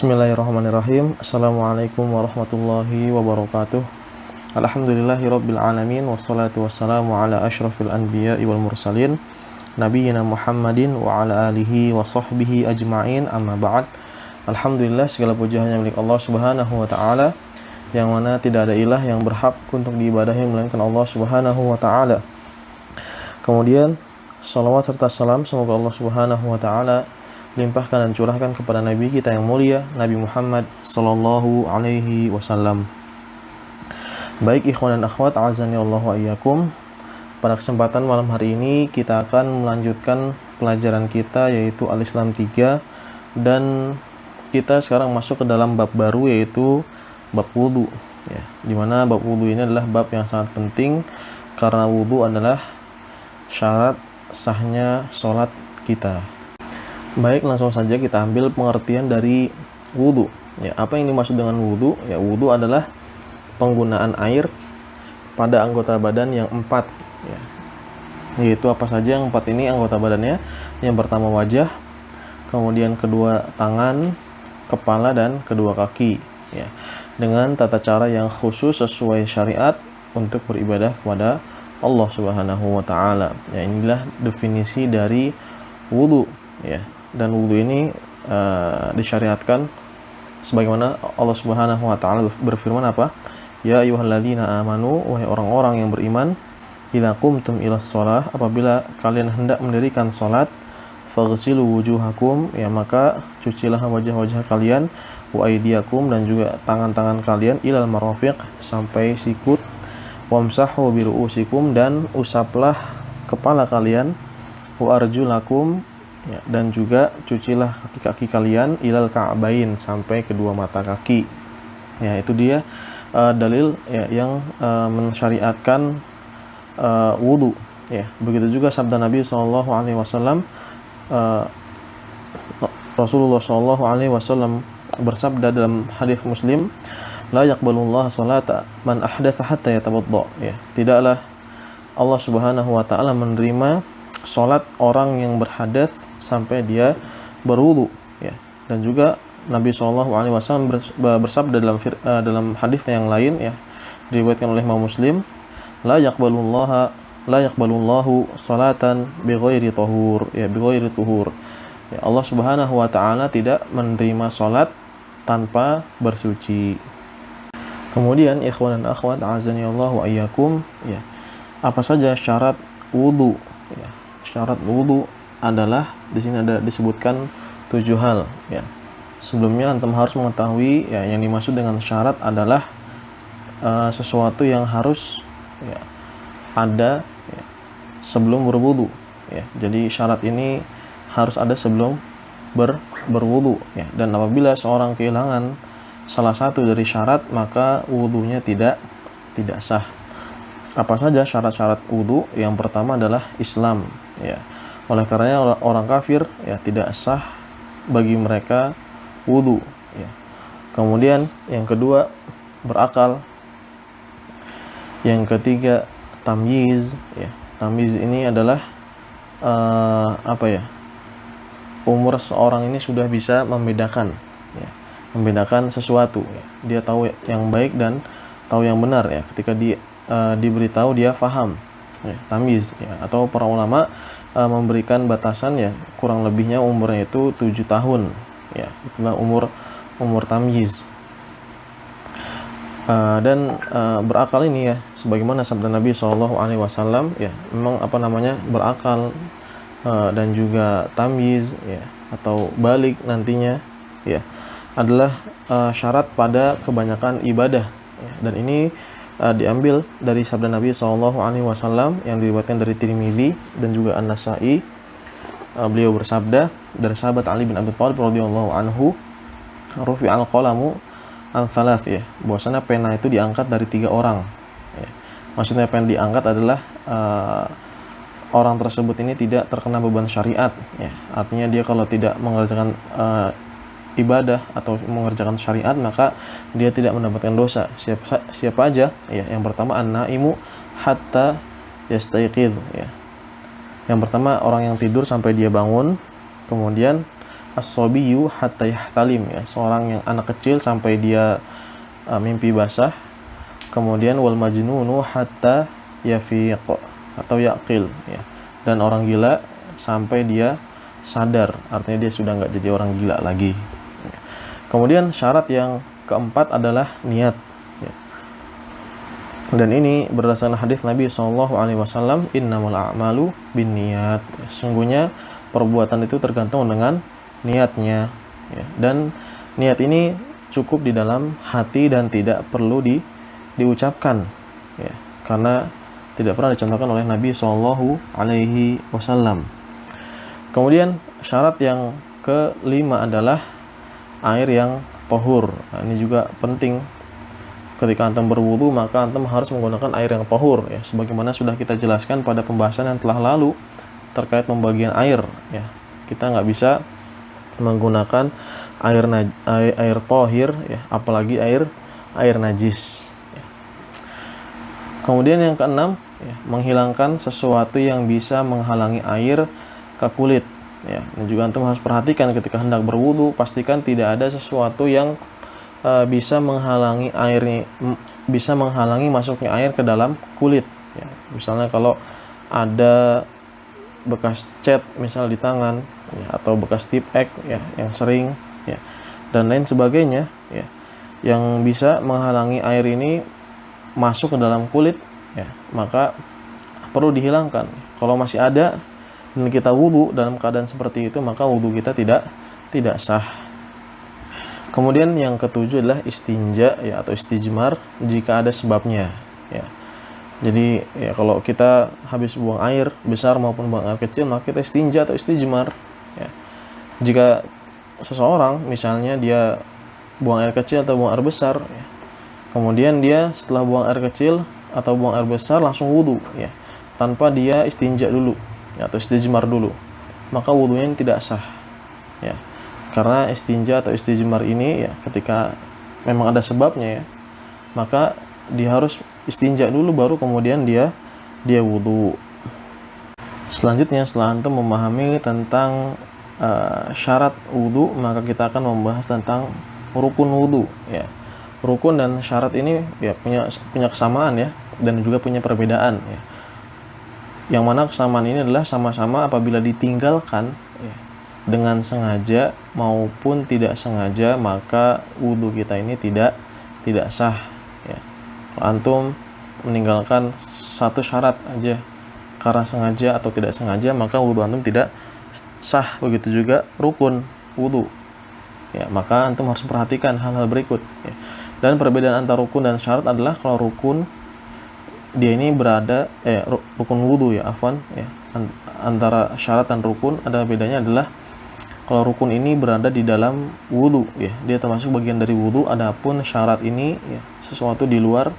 Bismillahirrahmanirrahim. Assalamualaikum warahmatullahi wabarakatuh. Alhamdulillahirabbil alamin wassalatu wassalamu ala asyrafil anbiya'i wal mursalin nabiyina Muhammadin wa ala alihi wa sahbihi ajma'in, amma ba'd. Alhamdulillah, segala puji hanya milik Allah Subhanahu wa taala, yang mana tidak ada ilah yang berhak untuk diibadahi melainkan Allah Subhanahu wa taala. Kemudian salawat serta salam semoga Allah Subhanahu wa taala limpahkan dan curahkan kepada Nabi kita yang mulia, Nabi Muhammad sallallahu alaihi wasallam. Baik ikhwan dan akhwat, azani Allah wa iyyakum. Pada kesempatan malam hari ini kita akan melanjutkan pelajaran kita, yaitu Al-Islam 3, dan kita sekarang masuk ke dalam bab baru, yaitu bab wudu, ya. Dimana bab wudu ini adalah bab yang sangat penting karena wudu adalah syarat sahnya sholat kita. Baik, langsung saja kita ambil pengertian dari wudu. Ya, apa yang dimaksud dengan wudu? Ya, wudu adalah penggunaan air pada anggota badan yang 4. Ya. Yaitu apa saja yang 4 ini anggota badannya? Yang pertama wajah, kemudian kedua tangan, kepala, dan kedua kaki. Ya. Dengan tata cara yang khusus sesuai syariat untuk beribadah kepada Allah Subhanahu wa taala. Ya, inilah definisi dari wudu. Ya. Dan wudu ini disyariatkan sebagaimana Allah Subhanahu wa taala berfirman apa? Ya ayyuhalladzina amanu, wahai orang-orang yang beriman, idza qumtum ilas shalah, apabila kalian hendak mendirikan salat, faghsilu wujuhakum, ya maka cucilah wajah-wajah kalian, wa aydiyakum, dan juga tangan-tangan kalian, ilal marafiq, sampai sikut, wamsahu bi ru'usikum, dan usaplah kepala kalian, wa arjulakum, ya, dan juga cucilah kaki-kaki kalian, ilal ka'bain, sampai kedua mata kaki. Ya, itu dia dalil ya, yang mensyariatkan wudu. Ya, begitu juga sabda Nabi SAW. Rasulullah SAW bersabda dalam hadis Muslim, la yaqbalullahu sholata man ahdatsa hatta yatawadda. Ya, tidaklah Allah Subhanahu wa taala menerima salat orang yang berhadas sampai dia berwudu, ya. Dan juga Nabi SAW bersabda dalam hadis yang lain, ya, diriwayatkan oleh Imam Muslim, la yaqbalullahu salatan bighairi tahur, ya, bighairi tuhur. Ya, Allah Subhanahu wa taala tidak menerima salat tanpa bersuci. Kemudian ikhwan dan akhwat, azani Allah wa iyyakum, ya, apa saja syarat wudu? Ya, syarat wudu adalah di sini ada disebutkan 7 hal, ya. Sebelumnya antum harus mengetahui, ya, yang dimaksud dengan syarat adalah sesuatu yang harus, ya, ada, ya, sebelum berwudu, ya. Jadi syarat ini harus ada sebelum berwudu, ya. Dan apabila seorang kehilangan salah satu dari syarat, maka wudunya tidak sah. Apa saja syarat-syarat wudu? Yang pertama adalah Islam, ya. Oleh karenanya orang kafir, ya, tidak sah bagi mereka wudu, ya. Kemudian yang kedua berakal. Yang ketiga tamyiz, ya. Tamyiz ini adalah umur seorang ini sudah bisa membedakan, ya, membedakan sesuatu, ya. Dia tahu yang baik dan tahu yang benar, ya. Ketika diberitahu dia faham, ya, tamyiz, ya. Atau para ulama memberikan batasan, ya, kurang lebihnya umurnya itu 7 tahun, ya. Itulah umur tamyiz. Dan berakal ini, ya, sebagaimana sabda Nabi SAW, ya, memang berakal dan juga tamyiz, ya, atau balik nantinya, ya, adalah syarat pada kebanyakan ibadah, ya. Dan ini diambil dari sabda Nabi SAW yang diriwayatkan dari Tirmidzi dan juga An-Nasa'i. Beliau bersabda dari sahabat Ali bin Abi Thalib radhiyallahu anhu, rufi'al qalamu an thalath, ya, bahwasanya pena itu diangkat dari 3 orang, ya. Maksudnya pena diangkat adalah orang tersebut ini tidak terkena beban syariat, ya. Artinya dia kalau tidak mengerjakan ibadah atau mengerjakan syariat, maka dia tidak mendapatkan dosa. Siapa aja, ya. Yang pertama an-naimu hatta yastayqidh, ya. Yang pertama orang yang tidur sampai dia bangun. Kemudian as-sabiyyu hatta yahtalim, ya, seorang yang anak kecil sampai dia mimpi basah. Kemudian wal majnunu hatta yafiq atau yaqil, ya, dan orang gila sampai dia sadar, artinya dia sudah nggak jadi orang gila lagi. Kemudian syarat yang keempat adalah niat, ya. Dan ini berdasarkan hadis Nabi SAW, innamal a'malu binniyat, sungguhnya perbuatan itu tergantung dengan niatnya, ya. Dan niat ini cukup di dalam hati dan tidak perlu diucapkan, ya, karena tidak pernah dicontohkan oleh Nabi SAW. Kemudian syarat yang kelima adalah air yang tahur. Nah, ini juga penting. Ketika antum berwudu, maka antum harus menggunakan air yang tahur, ya, sebagaimana sudah kita jelaskan pada pembahasan yang telah lalu terkait pembagian air, ya. Kita nggak bisa menggunakan air tahir, ya, apalagi air najis. Kemudian yang keenam, ya, menghilangkan sesuatu yang bisa menghalangi air ke kulit, ya. Dan juga antum harus perhatikan ketika hendak berwudu, pastikan tidak ada sesuatu yang bisa menghalangi masuknya air ke dalam kulit, ya. Misalnya kalau ada bekas cat misal di tangan, ya, atau bekas tip X, ya, yang sering, ya, dan lain sebagainya, ya, yang bisa menghalangi air ini masuk ke dalam kulit, ya, maka perlu dihilangkan. Kalau masih ada dan kita wudu dalam keadaan seperti itu, maka wudu kita tidak sah. Kemudian yang ketujuh adalah istinja, ya, atau istijmar jika ada sebabnya, ya. Jadi, ya, kalau kita habis buang air besar maupun buang air kecil, maka kita istinja atau istijmar, ya. Jika seseorang misalnya dia buang air kecil atau buang air besar, ya, kemudian dia setelah buang air kecil atau buang air besar langsung wudu, ya, tanpa dia istinja dulu, ya, atau istijmar dulu, maka wudunya tidak sah, ya. Karena istinja atau istijmar ini, ya, ketika memang ada sebabnya, ya, maka dia harus istinja dulu baru kemudian dia wudu. Selanjutnya, setelah antum memahami tentang syarat wudu, maka kita akan membahas tentang rukun wudu, ya. Rukun dan syarat ini, ya, punya kesamaan, ya, dan juga punya perbedaan, ya. Yang mana kesamaan ini adalah sama-sama apabila ditinggalkan, ya, dengan sengaja maupun tidak sengaja, maka wudu kita ini tidak sah, ya. Kalau antum meninggalkan satu syarat aja karena sengaja atau tidak sengaja, maka wudu antum tidak sah. Begitu juga rukun wudu, ya, maka antum harus perhatikan hal-hal berikut, ya. Dan perbedaan antara rukun dan syarat adalah kalau rukun dia ini berada rukun wudu, ya, ya, antara syarat dan rukun ada bedanya adalah kalau rukun ini berada di dalam wudu, ya, dia termasuk bagian dari wudu. Adapun syarat ini, ya, sesuatu di luar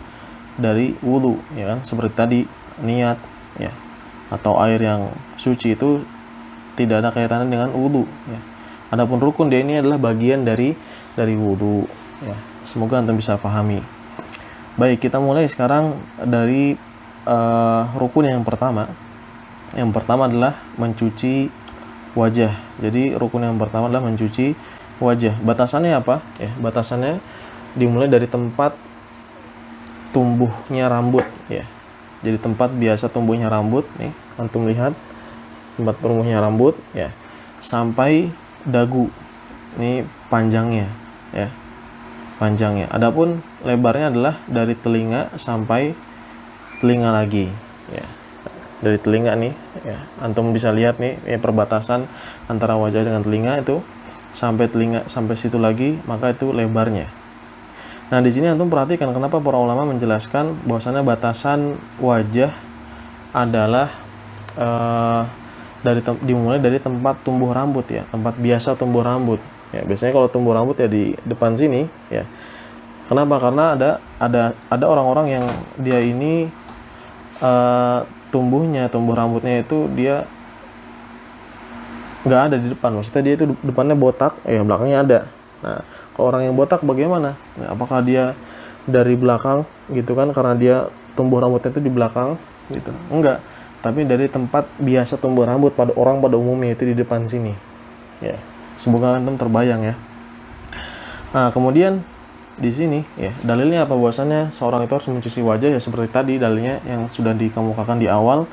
dari wudu, ya kan, seperti tadi niat, ya, atau air yang suci itu tidak ada kaitannya dengan wudu, ya. Adapun rukun dia ini adalah bagian dari wudu, ya. Semoga antum bisa pahami. Baik, kita mulai sekarang dari rukun yang pertama. Yang pertama adalah mencuci wajah. Jadi rukun yang pertama adalah mencuci wajah. Batasannya apa? Ya, batasannya dimulai dari tempat tumbuhnya rambut, ya. Jadi tempat biasa tumbuhnya rambut, nih, antum lihat tempat tumbuhnya rambut, ya, sampai dagu. Ini panjangnya, ya. Panjangnya. Adapun lebarnya adalah dari telinga sampai telinga lagi, ya. Dari telinga nih, ya, antum bisa lihat nih, ya, perbatasan antara wajah dengan telinga itu sampai telinga, sampai situ lagi, maka itu lebarnya. Nah, di sini antum perhatikan kenapa para ulama menjelaskan bahwasanya batasan wajah adalah dimulai dari tempat tumbuh rambut, ya, tempat biasa tumbuh rambut, ya. Biasanya kalau tumbuh rambut, ya, di depan sini, ya. Kenapa? Karena ada orang-orang yang dia ini tumbuh rambutnya itu dia nggak ada di depan, maksudnya dia itu depannya botak, belakangnya ada. Nah, kalau orang yang botak bagaimana? Nah, apakah dia dari belakang gitu kan, karena dia tumbuh rambutnya itu di belakang gitu? Enggak, tapi dari tempat biasa tumbuh rambut pada umumnya itu di depan sini, ya. Semoga antum terbayang ya. Nah, kemudian di sini ya dalilnya apa, bahwasannya seorang itu harus mencuci wajah ya seperti tadi dalilnya yang sudah dikemukakan di awal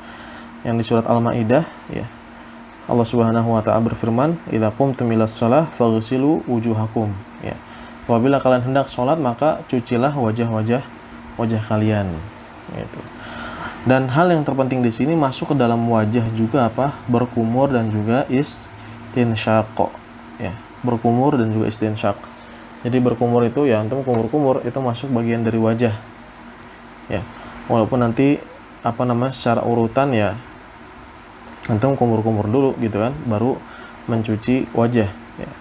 yang di surat Al-Maidah ya. Allah Subhanahu wa taala berfirman, "Idza qumtum ilas shalah faghsilu wujuhakum." Ya. Apabila kalian hendak sholat maka cucilah wajah kalian. Gitu. Dan hal yang terpenting di sini masuk ke dalam wajah juga apa? Berkumur dan juga istinsyaq. Ya, berkumur dan juga istinsyaq. Jadi berkumur itu ya antum kumur-kumur itu masuk bagian dari wajah. Ya. Walaupun nanti secara urutan ya antum kumur-kumur dulu gitu kan, baru mencuci wajah ya.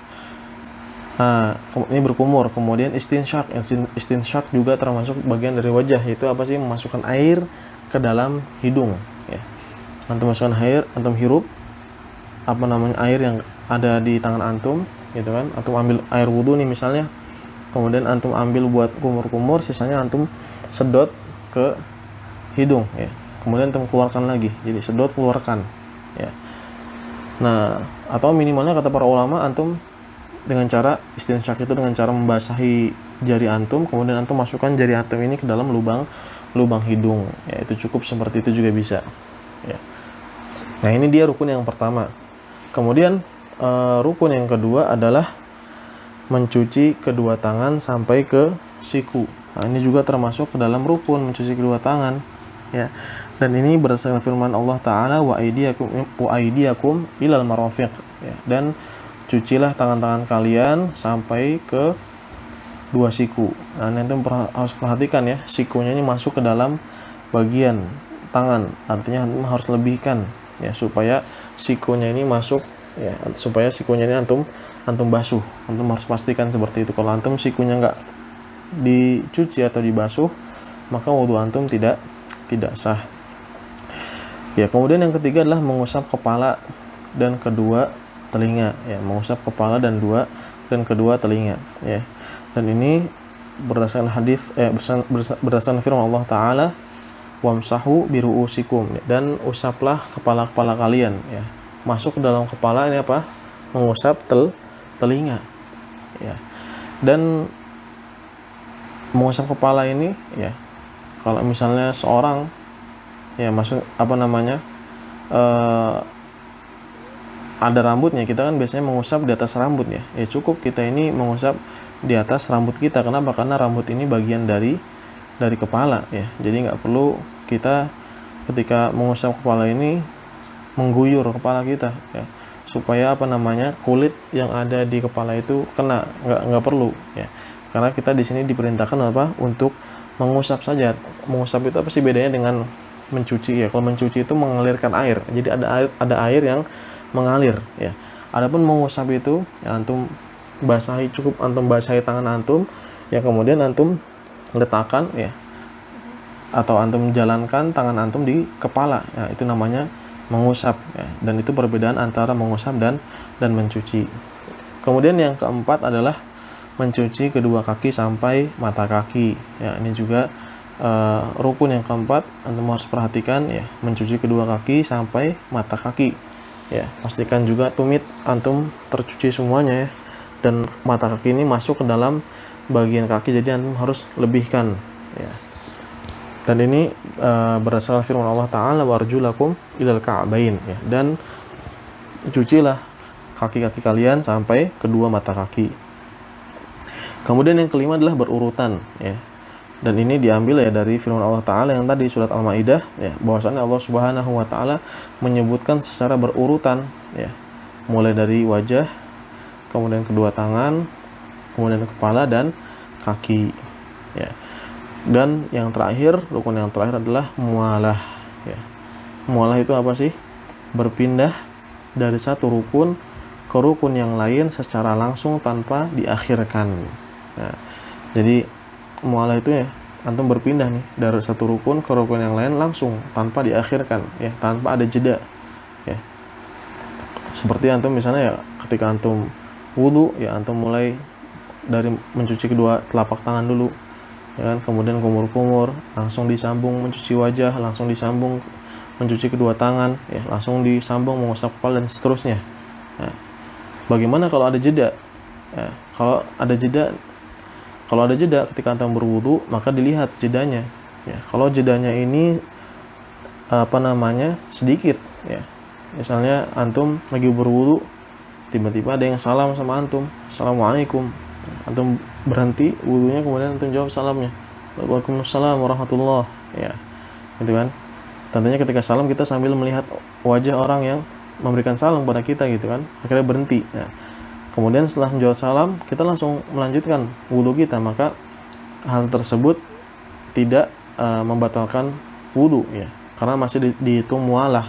Nah, ini berkumur. Kemudian istinsyaq. Istinsyaq juga termasuk bagian dari wajah, yaitu apa sih? Memasukkan air ke dalam hidung ya. Antum masukkan air, antum hirup air yang ada di tangan antum gitu kan. Antum ambil air wudu nih misalnya, kemudian antum ambil buat kumur-kumur, sisanya antum sedot ke hidung ya. Kemudian antum keluarkan lagi, jadi sedot keluarkan ya. Nah, atau minimalnya kata para ulama, antum dengan cara istinsyaq itu dengan cara membasahi jari antum, kemudian antum masukkan jari antum ini ke dalam lubang hidung ya, itu cukup seperti itu juga bisa ya. Nah, ini dia rukun yang pertama. Kemudian rukun yang kedua adalah mencuci kedua tangan sampai ke siku. Nah, ini juga termasuk ke dalam rukun mencuci kedua tangan ya. Dan ini berdasarkan firman Allah Ta'ala, wa aydiyakum ilal marafiq ya. Dan cucilah tangan-tangan kalian sampai ke dua siku. Nah, nanti harus perhatikan ya, sikunya ini masuk ke dalam bagian tangan. Artinya harus lebihkan ya, supaya sikunya ini masuk ya, supaya sikunya ini antum basuh. Antum harus pastikan seperti itu. Kalau antum sikunya nggak dicuci atau dibasuh, maka wudu antum tidak sah. Ya, kemudian yang ketiga adalah mengusap kepala dan kedua telinga ya, mengusap kepala dan kedua telinga ya. Dan ini berdasarkan hadis berdasarkan firman Allah Ta'ala, wamsahu biruusikum, dan usaplah kepala-kepala kalian ya. Masuk ke dalam kepala ini apa? Mengusap telinga ya. Dan mengusap kepala ini ya, kalau misalnya seorang ya masuk ada rambutnya, kita kan biasanya mengusap di atas rambut ya. Ya cukup kita ini mengusap di atas rambut kita. Kenapa? Karena rambut ini bagian dari kepala ya. Jadi nggak perlu kita ketika mengusap kepala ini mengguyur kepala kita ya, supaya kulit yang ada di kepala itu kena, nggak perlu ya. Karena kita di sini diperintahkan untuk mengusap saja. Mengusap itu apa sih bedanya dengan mencuci ya? Kalau mencuci itu mengalirkan air, jadi ada air yang mengalir ya. Adapun mengusap itu ya, antum basahi, cukup antum basahi tangan antum ya, kemudian antum letakkan ya, atau antum jalankan tangan antum di kepala ya, itu namanya mengusap ya. Dan itu perbedaan antara mengusap dan mencuci. Kemudian yang keempat adalah mencuci kedua kaki sampai mata kaki ya. Ini juga rukun yang keempat, antum harus perhatikan ya, mencuci kedua kaki sampai mata kaki ya. Pastikan juga tumit antum tercuci semuanya ya, dan mata kaki ini masuk ke dalam bagian kaki, jadi antum harus lebihkan ya. Dan ini berdasarkan firman Allah Ta'ala, warjulakum ilal ka'bain ya. Dan cucilah kaki-kaki kalian sampai kedua mata kaki. Kemudian yang kelima adalah berurutan ya. Dan ini diambil ya dari firman Allah Ta'ala yang tadi surat Al-Maidah ya, bahwasanya Allah Subhanahu wa Ta'ala menyebutkan secara berurutan ya, mulai dari wajah, kemudian kedua tangan, kemudian kepala dan kaki ya. Dan yang terakhir, rukun yang terakhir adalah mualah ya. Mualah itu apa sih? Berpindah dari satu rukun ke rukun yang lain secara langsung tanpa diakhirkan. Nah, jadi mualah itu ya, antum berpindah nih dari satu rukun ke rukun yang lain langsung tanpa diakhirkan ya, tanpa ada jeda ya. Seperti antum misalnya ya, ketika antum wudu ya, antum mulai dari mencuci kedua telapak tangan dulu ya kan, kemudian kumur-kumur, langsung disambung mencuci wajah, langsung disambung mencuci kedua tangan ya, langsung disambung mengusap kepala dan seterusnya. Nah, Bagaimana kalau ada jeda? Ya, kalau ada jeda ketika antum berwudu, maka dilihat jedanya. Ya, kalau jedanya ini sedikit, ya. Misalnya antum lagi berwudu, tiba-tiba ada yang salam sama antum, assalamualaikum. Antum berhenti wudunya, kemudian antum jawab salamnya, waalaikumsalam warahmatullah. Ya, gitu kan. Tentunya ketika salam kita sambil melihat wajah orang yang memberikan salam pada kita, gitu kan. Akhirnya berhenti. Ya. Kemudian setelah menjawab salam, kita langsung melanjutkan wudu kita, maka hal tersebut tidak membatalkan wudu, ya, karena masih dihitung mualah.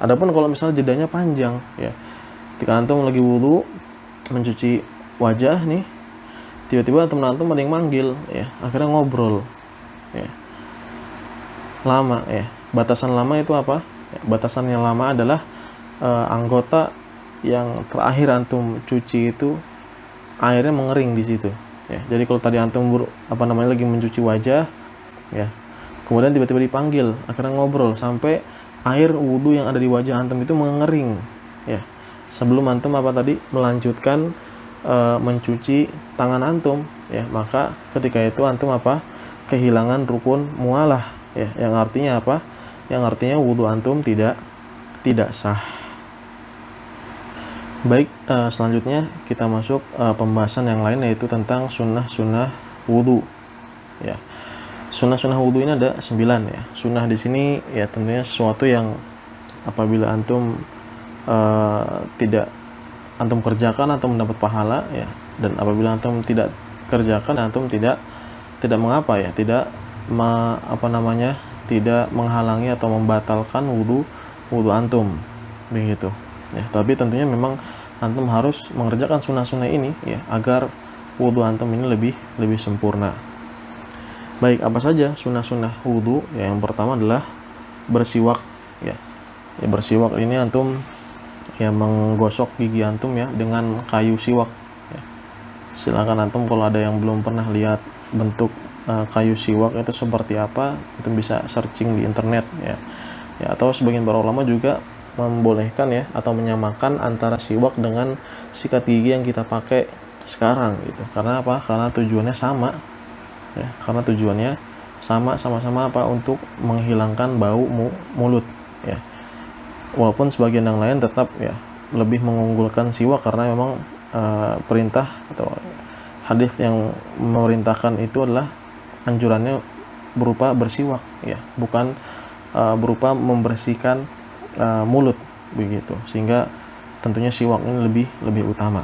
Adapun kalau misalnya jedanya panjang, ya, ketika antum lagi wudu mencuci wajah nih, tiba-tiba teman antum ada yang manggil, ya, akhirnya ngobrol, ya, lama, ya. Batasan lama itu apa? Ya, batasan yang lama adalah anggota yang terakhir antum cuci itu airnya mengering di situ, ya. Jadi kalau tadi antum lagi mencuci wajah, ya, kemudian tiba-tiba dipanggil, akhirnya ngobrol sampai air wudhu yang ada di wajah antum itu mengering, ya, sebelum antum melanjutkan mencuci tangan antum, ya, maka ketika itu antum kehilangan rukun mualah, ya, yang artinya apa? Yang artinya wudhu antum tidak sah. Baik, selanjutnya kita masuk pembahasan yang lain, yaitu tentang sunnah wudhu, ya. Sunnah wudhu ini ada 9, ya. Sunnah di sini, ya, tentunya sesuatu yang apabila antum tidak antum kerjakan antum mendapat pahala, ya, dan apabila antum tidak kerjakan antum tidak mengapa, ya, tidak tidak menghalangi atau membatalkan wudhu antum, begitu, ya. Tapi tentunya memang antum harus mengerjakan sunnah-sunnah ini, ya, agar wudhu antum ini lebih sempurna. Baik, apa saja sunnah-sunnah wudhu? Ya, yang pertama adalah bersiwak, ya. Ya, bersiwak ini antum, ya, menggosok gigi antum, ya, dengan kayu siwak, ya. Silakan antum kalau ada yang belum pernah lihat bentuk kayu siwak itu seperti apa, antum bisa searching di internet, ya. Ya, atau sebagian para ulama juga membolehkan, ya, atau menyamakan antara siwak dengan sikat gigi yang kita pakai sekarang, gitu. Karena apa? Karena tujuannya sama, ya. Karena tujuannya sama-sama untuk menghilangkan bau mulut, ya. Walaupun sebagian yang lain tetap, ya, lebih mengunggulkan siwak karena memang perintah atau hadis yang memerintahkan itu adalah anjurannya berupa bersiwak, ya, bukan berupa membersihkan mulut, begitu. Sehingga tentunya siwak ini lebih utama.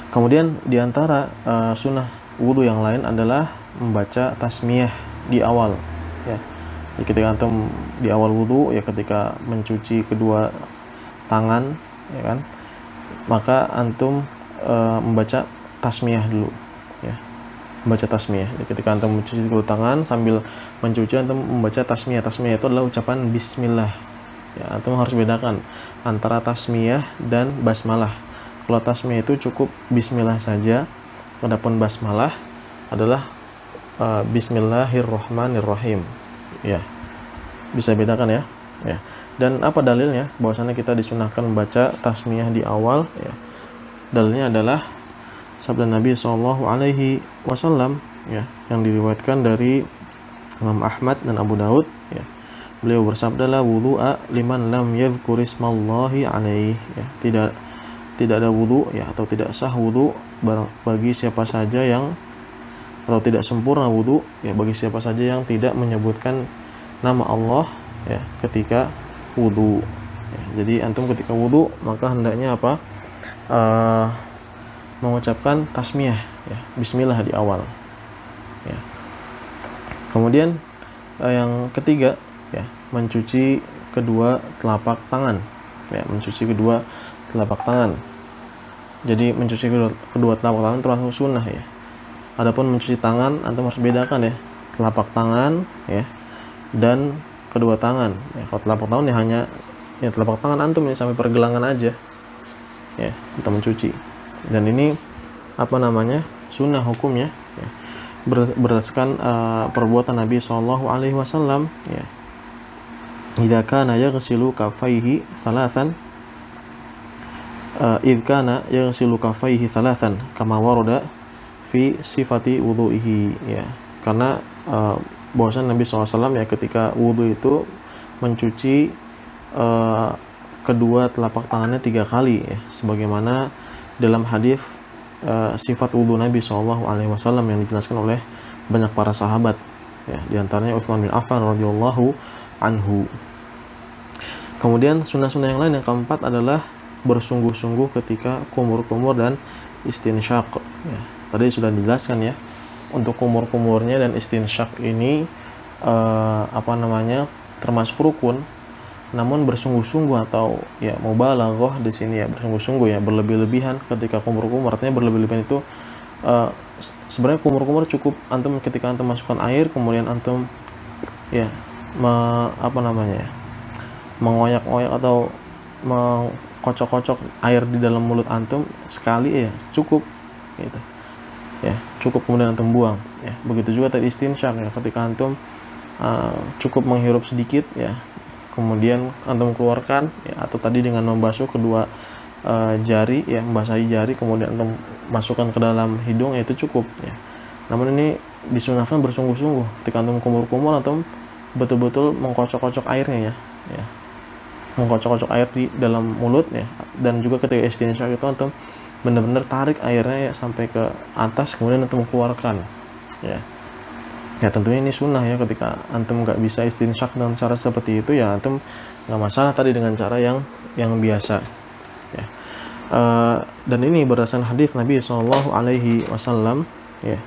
Kemudian diantara sunnah wudhu yang lain adalah membaca tasmiyah di awal, ya. Jadi ketika antum di awal wudhu, ya, ketika mencuci kedua tangan, ya kan, maka antum membaca tasmiyah dulu, ya, membaca tasmiyah. Jadi ketika antum mencuci kedua tangan sambil mencuci, antum membaca tasmiyah. Tasmiyah itu adalah ucapan bismillah, ya. Antum harus bedakan antara tasmiyah dan basmalah. Kalau tasmiyah itu cukup bismillah saja, adapun basmalah adalah bismillahirrahmanirrahim, ya. Bisa bedakan, ya, ya. Dan apa dalilnya bahwasanya kita disunahkan membaca tasmiyah di awal, ya? Dalilnya adalah sabda Nabi SAW, ya, yang diriwayatkan dari Imam Ahmad dan Abu Daud, ya. Beliau bersabda, la wudu'a liman lam yadhkurismallahi alaihi, ya. Tidak ada wudu, ya, atau tidak sah wudu bagi siapa saja yang, atau tidak sempurna wudu, ya, bagi siapa saja yang tidak menyebutkan nama Allah, ya, ketika wudu, ya. Jadi antum ketika wudu maka hendaknya mengucapkan tasmiyah, ya, bismillah di awal, ya. Kemudian yang ketiga, ya, mencuci kedua telapak tangan, ya, mencuci kedua telapak tangan. Jadi mencuci kedua telapak tangan termasuk sunnah, ya. Adapun mencuci tangan antum harus bedakan, ya, telapak tangan, ya, dan kedua tangan, ya. Kalau telapak tangan ya hanya, ya, telapak tangan antum ini sampai pergelangan aja, ya, kita mencuci. Dan ini sunnah hukumnya, ya, berdasarkan perbuatan Nabi SAW, ya. Idza kana yaghsilu kaffaihi thalathan idh kana yaghsilu kaffaihi thalathan kama warada fi sifati wudu'ihi, ya. Karena bahwasanya Nabi SAW ya ketika wudu itu mencuci kedua telapak tangannya 3 kali, ya, sebagaimana dalam hadis sifat wudu Nabi SAW yang dijelaskan oleh banyak para sahabat, ya, diantaranya Utsman bin Affan radhiyallahu anhu. Kemudian sunnah-sunnah yang lain yang keempat adalah bersungguh-sungguh ketika kumur-kumur dan istinsyaq, ya. Tadi sudah dijelaskan, ya, untuk kumur-kumurnya dan istinsyaq ini termasuk rukun, namun bersungguh-sungguh atau ya mubalaghah di sini, ya, bersungguh-sungguh, ya, berlebih-lebihan ketika kumur-kumur. Artinya berlebih-lebihan itu sebenarnya kumur-kumur cukup antum ketika antum masukkan air, kemudian antum ya mengoyak-oyak atau mengkocok-kocok air di dalam mulut antum sekali, ya, cukup, gitu, ya, cukup, kemudian antum buang, ya. Begitu juga tadi istinsyaq, ya, ketika antum cukup menghirup sedikit, ya, kemudian antum keluarkan, ya, atau tadi dengan membasuh kedua jari, ya, membasahi jari, kemudian antum masukkan ke dalam hidung, ya, itu cukup, ya. Namun ini disunahkan bersungguh-sungguh ketika antum kumur-kumur, antum betul-betul mengkocok-kocok airnya, ya, mengkocok-kocok air di dalam mulut, ya. Dan juga ketika istinsyaq itu antum benar-benar tarik airnya, ya, sampai ke atas, kemudian antum keluarkan, ya. Ya, tentunya ini sunnah, ya, ketika antum nggak bisa istinsyaq dengan cara seperti itu, ya, antum nggak masalah tadi dengan cara yang biasa, ya. Dan ini berdasarkan hadis Nabi SAW, ya,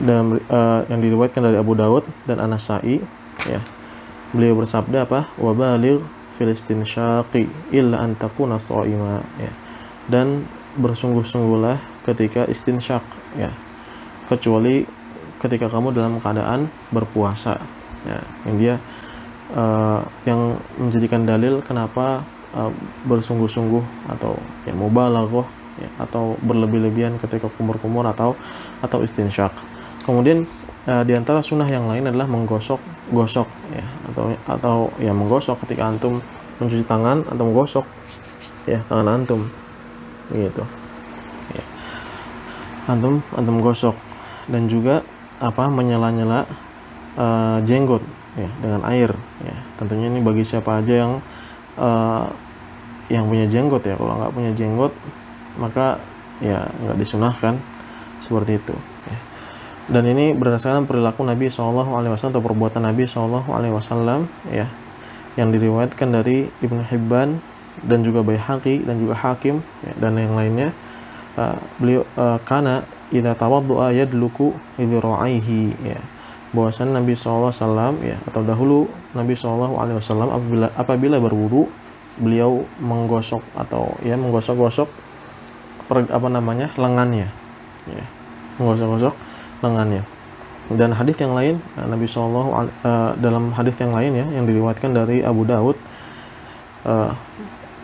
dan yang diriwayatkan dari Abu Daud dan An-Nasa'i, ya. Beliau bersabda apa? Wa baligh fil istinsyaqi illa an takuna sha'ima, ya. Dan bersungguh-sungguhlah ketika istinsyaq, ya, kecuali ketika kamu dalam keadaan berpuasa, ya. Yang dia yang menjadikan dalil kenapa bersungguh-sungguh atau ya mubalaghah, ya, atau berlebih-lebihan ketika kumur-kumur atau istinsyaq. Kemudian di antara sunnah yang lain adalah menggosok-gosok, ya, atau ya menggosok ketika antum mencuci tangan, atau menggosok, ya, tangan antum, gitu, ya. Antum gosok, dan juga menyela-nyela jenggot, ya, dengan air, ya. Tentunya ini bagi siapa aja yang punya jenggot, ya. Kalau nggak punya jenggot, maka ya nggak disunahkan seperti itu, ya. Dan ini berdasarkan perilaku Nabi SAW atau perbuatan Nabi SAW, ya, yang diriwayatkan dari Ibnu Hibban dan juga Baihaqi dan juga Hakim, ya, dan yang lainnya. Beliau kana idza tawaddu'a yadluku idzra'aihi, ya, bahwasanya Nabi SAW, ya, atau dahulu Nabi SAW apabila berwudu, beliau menggosok atau ya menggosok-gosok lengannya, ya, menggosok-gosok lengannya. Dan hadis yang lain, Nabi SAW dalam hadis yang lain, ya, yang diriwayatkan dari Abu Daud,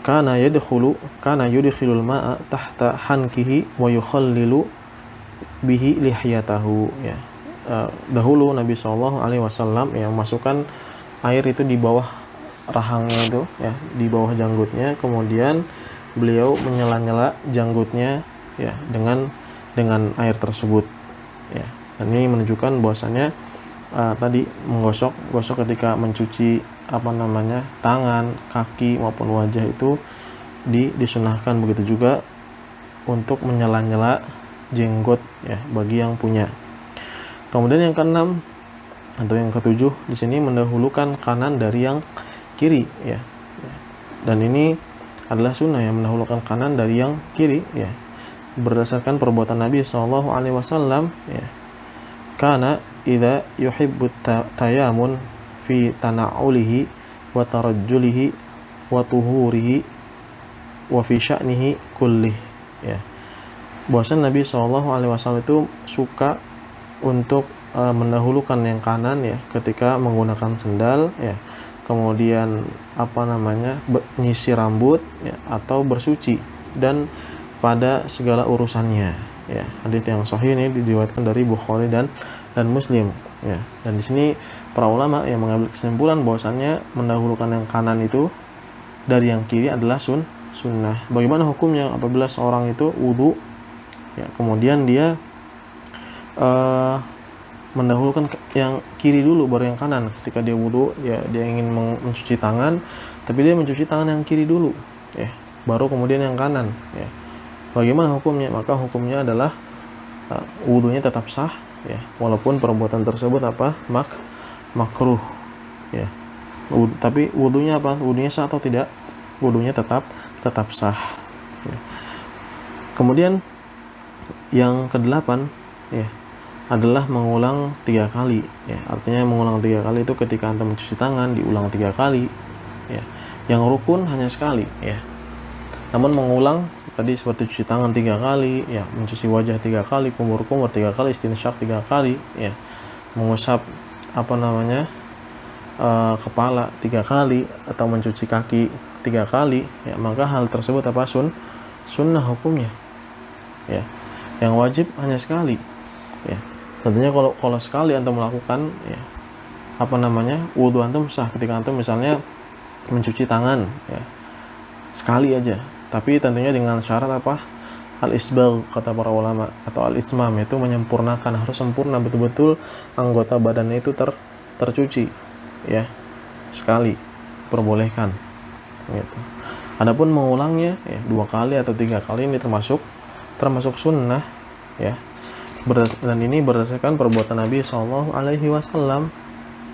kana yudkhilul ma'a tahta hankihi wa yukhallilu bihi lihiyatahu, ya. Dahulu Nabi SAW, ya, memasukkan air itu di bawah rahangnya itu, ya, di bawah janggutnya, kemudian beliau menyela-nyela janggutnya, ya, dengan air tersebut, ya. Dan ini menunjukkan bahwasanya tadi menggosok ketika mencuci tangan, kaki maupun wajah itu disunahkan. Begitu juga untuk menyela-nyela jenggot, ya, bagi yang punya. Kemudian yang keenam atau yang ketujuh di sini mendahulukan kanan dari yang kiri, ya. Dan ini adalah sunnah, yang mendahulukan kanan dari yang kiri, ya, berdasarkan perbuatan Nabi SAW, ya. Kana idza yuhibbu tayamun fi tana'ulihi wa tarajjulihi wa tuhurihi wa fi sya'nihi kullih, ya. Bahwasanya Nabi SAW itu suka untuk mendahulukan yang kanan, ya, ketika menggunakan sendal, ya, kemudian nyisir rambut, ya, atau bersuci dan pada segala urusannya, ya. Hadis yang sahih ini diriwayatkan dari Bukhari dan Muslim, ya. Dan di sini para ulama yang mengambil kesimpulan bahwasannya mendahulukan yang kanan itu dari yang kiri adalah sunnah. Bagaimana hukumnya apabila seorang itu wudu, ya, kemudian dia mendahulukan yang kiri dulu baru yang kanan. Ketika dia wudu, ya, dia ingin mencuci tangan, tapi dia mencuci tangan yang kiri dulu, ya, baru kemudian yang kanan, ya. Bagaimana hukumnya? Maka hukumnya adalah wudunya tetap sah, ya, walaupun perbuatan tersebut makruh, ya. Tapi wudunya apa? Wudunya sah atau tidak? Wudunya tetap sah, ya. Kemudian yang kedelapan, ya, adalah mengulang 3 kali, ya. Artinya mengulang 3 kali itu ketika antum mencuci tangan diulang 3 kali, ya. Yang rukun hanya sekali, ya. Namun mengulang tadi seperti cuci tangan 3 kali, ya, mencuci wajah 3 kali, kumur-kumur 3 kali, istinsyak 3 kali, ya, mengusap kepala 3 kali, atau mencuci kaki 3 kali, ya, maka hal tersebut apa? Sunnah hukumnya, ya. Yang wajib hanya sekali, ya. Tentunya kalau sekali antum melakukan, ya, wudu antum sah ketika antum misalnya mencuci tangan, ya, sekali aja. Tapi tentunya dengan syarat apa? Al-isbagh, kata para ulama, atau al-itmam, itu menyempurnakan, harus sempurna betul-betul anggota badannya itu tercuci, ya, sekali perbolehkan, gitu. Adapun mengulangnya, ya, 2 kali atau 3 kali ini termasuk sunnah, ya. Dan ini berdasarkan perbuatan Nabi SAW,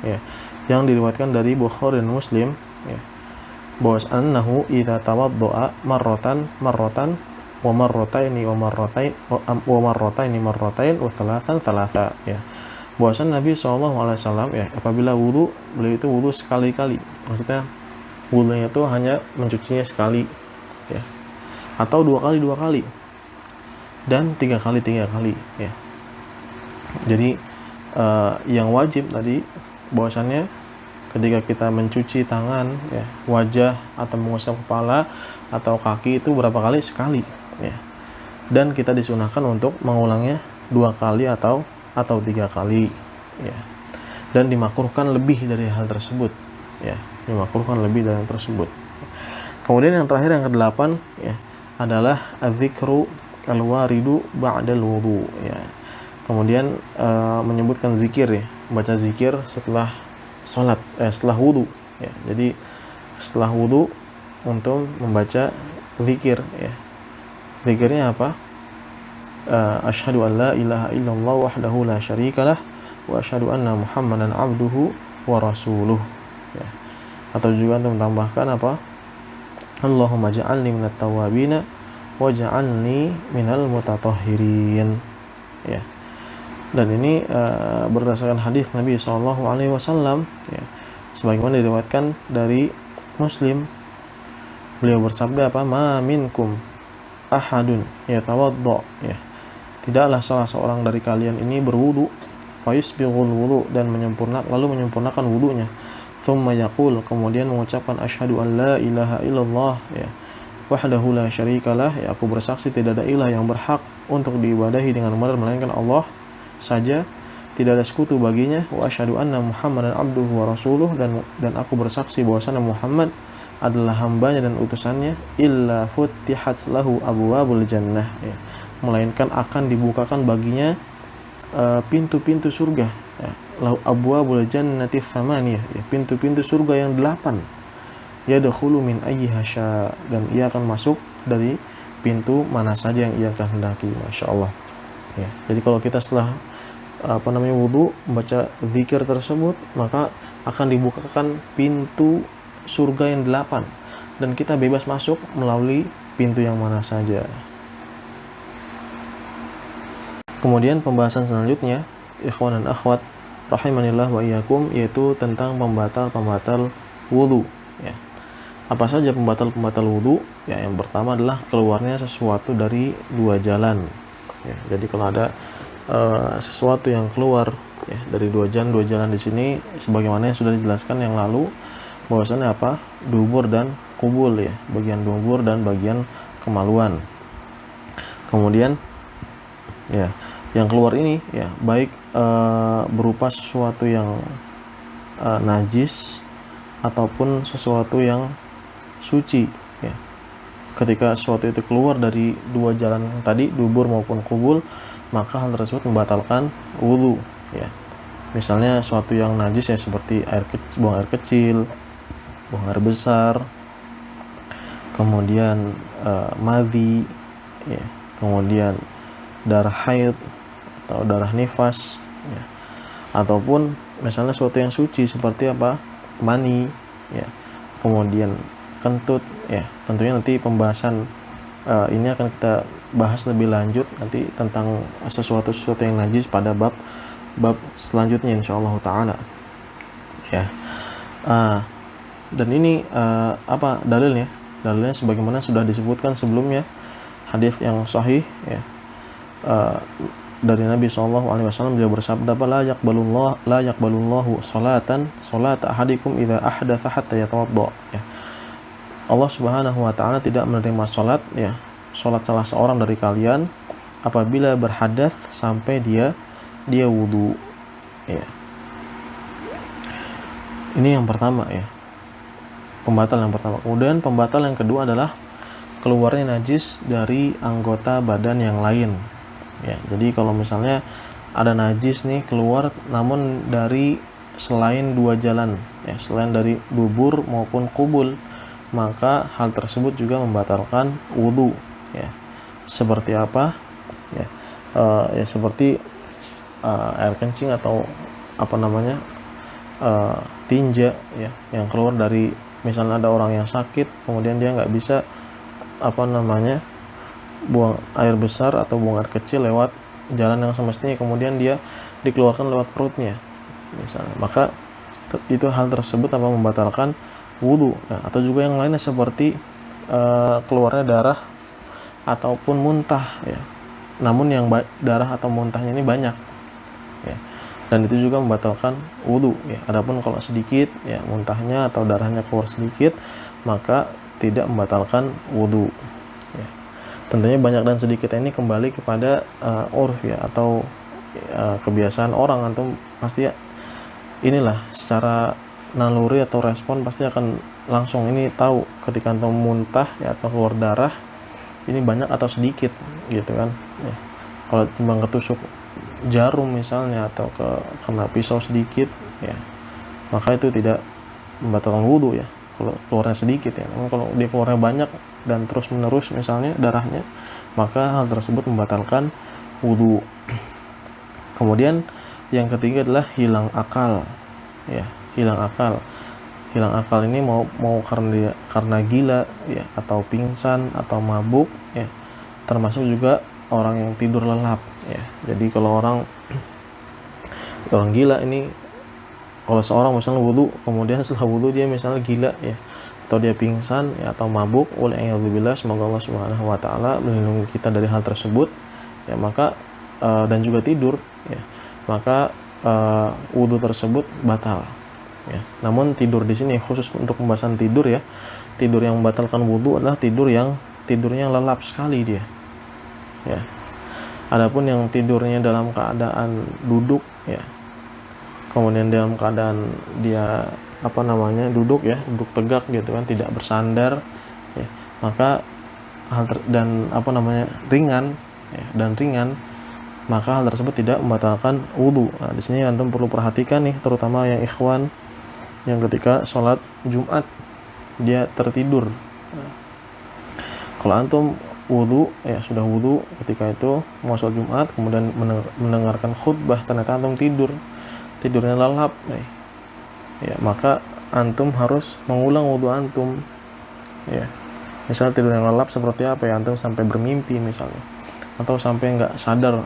ya, yang diriwayatkan dari Bukhari dan Muslim, ya, bahwa annahu idza tawaddo'a marratan wa marrataini wa thalathan, ya. Bahwasan Nabi SAW, ya, apabila wudu, beliau itu wudu sekali-kali. Maksudnya wudunya itu hanya mencucinya sekali, ya, atau 2 kali dan 3 kali, ya. Jadi yang wajib tadi bahwasannya ketika kita mencuci tangan, ya, wajah, atau mengusap kepala atau kaki itu berapa kali? Sekali, ya. Dan kita disunahkan untuk mengulangnya 2 kali atau 3 kali, ya. Dan dimakruhkan lebih dari hal tersebut, ya. Kemudian yang terakhir, yang ke-8, ya, adalah az-zikru al-waridu ba'dal wudu, ya. Kemudian menyebutkan zikir, ya, baca zikir setelah salat, setelah wudu, ya. Jadi setelah wudu untuk membaca zikir, ya. Zikirnya apa? Asyhadu an la ilaha illallah wahdahu la syarikalah wa asyhadu anna Muhammadan abduhu wa rasuluh, ya. Atau juga untuk menambahkan apa? Allahumma ja'alni minat tawwabina waj'alni minal mutatahhirin, ya. Dan ini berdasarkan hadis Nabi SAW, ya, sebagaimana diriwayatkan dari Muslim. Beliau bersabda apa? Ma minkum ahadun yatawadda, ya, tidaklah salah seorang dari kalian ini berwudu, fayusbighul wudu, dan lalu menyempurnakan wudunya, thumma yaqul, kemudian mengucapkan asyhadu an la ilaha illallah, ya, wahdahu la syarikalah, ya, aku bersaksi tidak ada ilah yang berhak untuk diibadahi dengan benar melainkan Allah saja, tidak ada sekutu baginya, wa asyhadu anna Muhammadan abduhu wa rasuluh, dan aku bersaksi bahwasanya Muhammad adalah hambanya dan utusannya, illa futihat lahu abwabul jannah, ya, melainkan akan dibukakan baginya pintu-pintu surga, ya, lahu abwabul jannati tsamaniyah, ya, pintu-pintu surga yang 8, yadkhulu min ayyiha syaa, dan ia akan masuk dari pintu mana saja yang ia kehendaki. Masyaallah, ya. Jadi kalau kita setelah wudu membaca zikir tersebut, maka akan dibukakan pintu surga yang 8, dan kita bebas masuk melalui pintu yang mana saja. Kemudian pembahasan selanjutnya, ikhwan dan akhwat rahimanillah wa iyyakum, yaitu tentang pembatal wudu, ya. Apa saja pembatal wudu? Ya, yang pertama adalah keluarnya sesuatu dari 2 jalan, ya. Jadi kalau ada sesuatu yang keluar, ya, dari 2 jalan di sini sebagaimana yang sudah dijelaskan yang lalu, bahwasannya apa? Dubur dan kubul, ya, bagian dubur dan bagian kemaluan. Kemudian, ya, yang keluar ini, ya, baik berupa sesuatu yang najis ataupun sesuatu yang suci, ya. ketika sesuatu itu keluar dari dua jalan tadi, dubur maupun kubul, maka hal tersebut membatalkan wudu ya. Misalnya suatu yang najis ya, seperti buang air kecil, buang air besar, kemudian madhi ya, kemudian darah haid atau darah nifas ya. Ataupun misalnya suatu yang suci seperti apa? Mani ya. Kemudian kentut ya. Tentunya nanti pembahasan ini akan kita bahas lebih lanjut nanti tentang sesuatu yang najis pada bab selanjutnya insyaallah taala ya. Dan ini apa dalilnya? Dalilnya sebagaimana sudah disebutkan sebelumnya, hadis yang sahih ya, dari Nabi SAW, beliau bersabda, la yaqbalullahu salata ahadikum idza ahdatsa hatta yatawadda ya. Allah Subhanahu wa taala tidak menerima salat ya, salat salah seorang dari kalian apabila berhadas sampai dia wudu ya. Ini yang pertama ya, pembatal yang pertama. Kemudian pembatal yang kedua adalah keluarnya najis dari anggota badan yang lain ya. Jadi kalau misalnya ada najis nih keluar namun dari selain dua jalan ya, selain dari dubur maupun kubul, maka hal tersebut juga membatalkan wudu ya. Seperti apa ya? Ya seperti air kencing atau apa namanya, tinja ya, yang keluar dari, misalnya ada orang yang sakit kemudian dia nggak bisa apa namanya buang air besar atau buang air kecil lewat jalan yang semestinya, kemudian dia dikeluarkan lewat perutnya misalnya, maka itu hal tersebut apa membatalkan wudu ya. Atau juga yang lainnya seperti keluarnya darah ataupun muntah ya, namun yang darah atau muntahnya ini banyak ya, dan itu juga membatalkan wudu ya. Adapun kalau sedikit ya, muntahnya atau darahnya keluar sedikit, maka tidak membatalkan wudu ya. Tentunya banyak dan sedikit ini kembali kepada urf ya, atau kebiasaan orang. Antum pasti inilah secara naluri atau respon pasti akan langsung ini tahu ketika antum muntah ya, atau keluar darah ini banyak atau sedikit gitu kan ya. Kalau timbang ketusuk jarum misalnya atau kena pisau sedikit ya, maka itu tidak membatalkan wudu ya kalau keluarnya sedikit ya. Namun kalau dia keluarnya banyak dan terus menerus misalnya darahnya, maka hal tersebut membatalkan wudu. Kemudian yang ketiga adalah hilang akal ya. Hilang akal ini mau karena gila ya, atau pingsan atau mabuk ya, termasuk juga orang yang tidur lelap ya. Jadi kalau orang gila ini, kalau seorang misalnya wudu, kemudian setelah wudu dia misalnya gila ya, atau dia pingsan ya, atau mabuk, wal'iyadzubillah, semoga Allah Subhanahu wa taala melindungi kita dari hal tersebut ya, maka dan juga tidur ya, maka wudu tersebut batal ya. Namun tidur di sini khusus untuk pembahasan tidur ya, tidur yang membatalkan wudu adalah tidurnya lelap sekali dia ya. Adapun yang tidurnya dalam keadaan duduk ya, kemudian dalam keadaan dia apa namanya duduk ya, duduk tegak gitu kan, tidak bersandar ya, maka dan apa namanya ringan ya, maka hal tersebut tidak membatalkan wudu. Nah, di sini antum perlu perhatikan nih, terutama yang ikhwan yang ketika sholat Jumat dia tertidur. Nah, kalau antum wudu ya, sudah wudu ketika itu mau sholat Jumat, kemudian mendengarkan khutbah, ternyata antum tidurnya lelap nih ya, maka antum harus mengulang wudu antum ya. Misal tidur yang lelap seperti apa ya, antum sampai bermimpi misalnya, atau sampai nggak sadar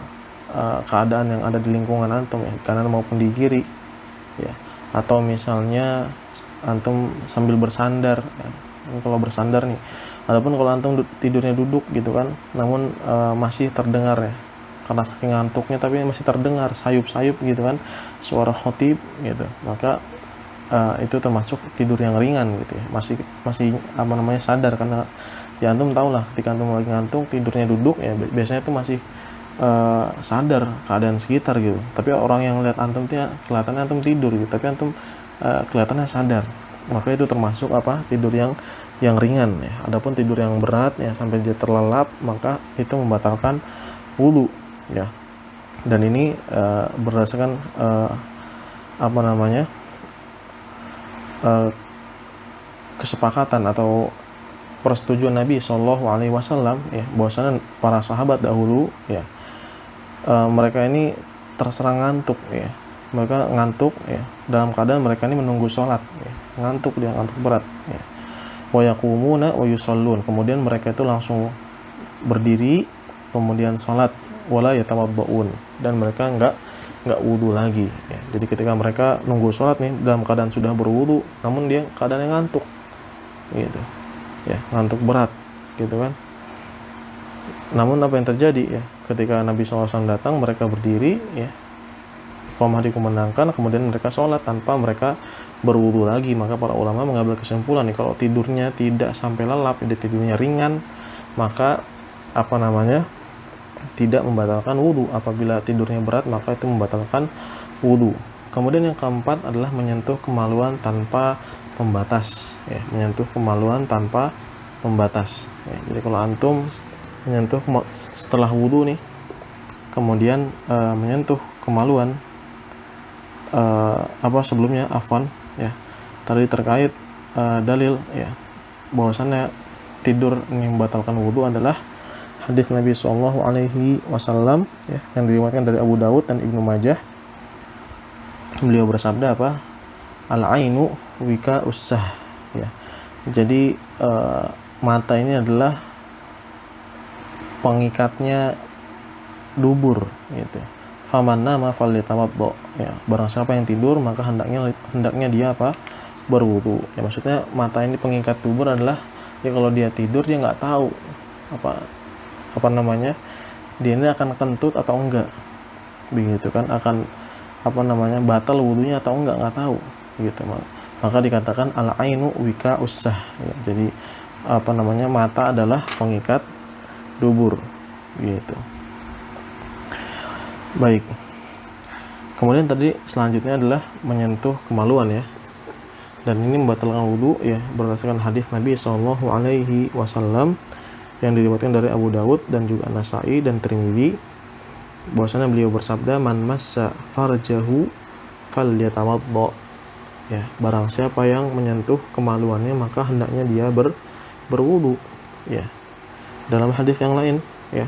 keadaan yang ada di lingkungan antum ya, kanan maupun di kiri ya, atau misalnya antum sambil bersandar ya. Kalau bersandar nih, adapun kalau antum tidurnya duduk gitu kan, namun masih terdengar ya, karena saking ngantuknya tapi masih terdengar sayup-sayup gitu kan suara khotib gitu, maka itu termasuk tidur yang ringan gitu ya, masih apa namanya sadar, karena ya antum tahu lah ketika antum lagi ngantuk tidurnya duduk ya, biasanya itu masih sadar keadaan sekitar gitu, tapi orang yang lihat antum tuh ya, kelihatannya antum tidur gitu, tapi antum kelihatannya sadar maka itu termasuk apa, tidur yang ringan ya. Adapun tidur yang berat ya sampai dia terlelap, maka itu membatalkan wudu ya. Dan ini berdasarkan kesepakatan atau persetujuan Nabi Shallallahu Alaihi Wasallam ya, bahwasanya para sahabat dahulu ya, mereka ini terserang ngantuk ya, mereka ngantuk ya dalam keadaan mereka ini menunggu sholat ya. Ngantuk berat ya. Wa yaqumuna wa yusallun, kemudian mereka itu langsung berdiri kemudian sholat, wala yatawaddaun, dan mereka enggak wudu lagi ya. Jadi ketika mereka nunggu sholat nih dalam keadaan sudah berwudu, namun dia keadaannya ngantuk gitu ya, ngantuk berat gitu kan. Namun apa yang terjadi ya, ketika Nabi SAW datang, mereka berdiri ya, iqamah dikumandangkan, kemudian mereka sholat tanpa mereka berwudu lagi. Maka para ulama mengambil kesimpulan nih, kalau tidurnya tidak sampai lelap, tidurnya ringan, maka tidak membatalkan wudu. Apabila tidurnya berat, maka itu membatalkan wudu. Kemudian yang keempat adalah menyentuh kemaluan tanpa pembatas ya, menyentuh kemaluan tanpa pembatas ya. Jadi kalau antum menyentuh setelah wudu nih, kemudian menyentuh kemaluan sebelumnya afwan ya, tadi terkait dalil ya bahwasannya tidur yang membatalkan wudu adalah hadis Nabi Shallallahu Alaihi Wasallam ya, yang diriwayatkan dari Abu Dawud dan Ibnu Majah. Beliau bersabda apa? Al-ainu wika ussah ya. Jadi mata ini adalah pengikatnya dubur gitu. Faman nama falyatawaddo ya. Barang siapa yang tidur maka hendaknya dia apa? Berwudu. Ya, maksudnya mata ini pengikat dubur adalah ya, kalau dia tidur dia nggak tahu dia ini akan kentut atau enggak, begitu kan, akan batal wudunya atau enggak tahu gitu. Maka dikatakan al-ainu wika ussah ya. Jadi mata adalah pengikat dubur gitu. Baik. Kemudian tadi selanjutnya adalah menyentuh kemaluan ya. Dan ini membatalkan wudu ya, berdasarkan hadis Nabi Shallallahu Alaihi Wasallam yang diriwayatkan dari Abu Dawud dan juga Nasai dan Tirmidzi, bahwasanya beliau bersabda, man massa farjahu falyatawaddo ya, barang siapa yang menyentuh kemaluannya maka hendaknya dia berwudu ya. Dalam hadis yang lain ya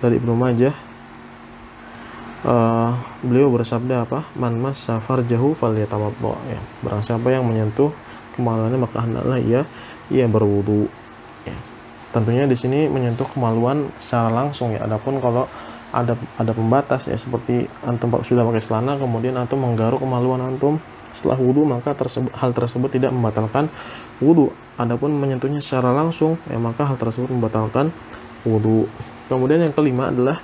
dari Ibnu Majah, beliau bersabda apa? Man massa farjahu falyatawaddo ya, barang siapa yang menyentuh kemaluannya maka hendaklah ia berwudu ya. Tentunya di sini menyentuh kemaluan secara langsung ya. Adapun kalau ada pembatas ya, seperti antum sudah pakai celana kemudian antum menggaruk kemaluan antum setelah wudu, maka hal tersebut tidak membatalkan wudu. Adapun menyentuhnya secara langsung ya, maka hal tersebut membatalkan wudu. Kemudian yang kelima adalah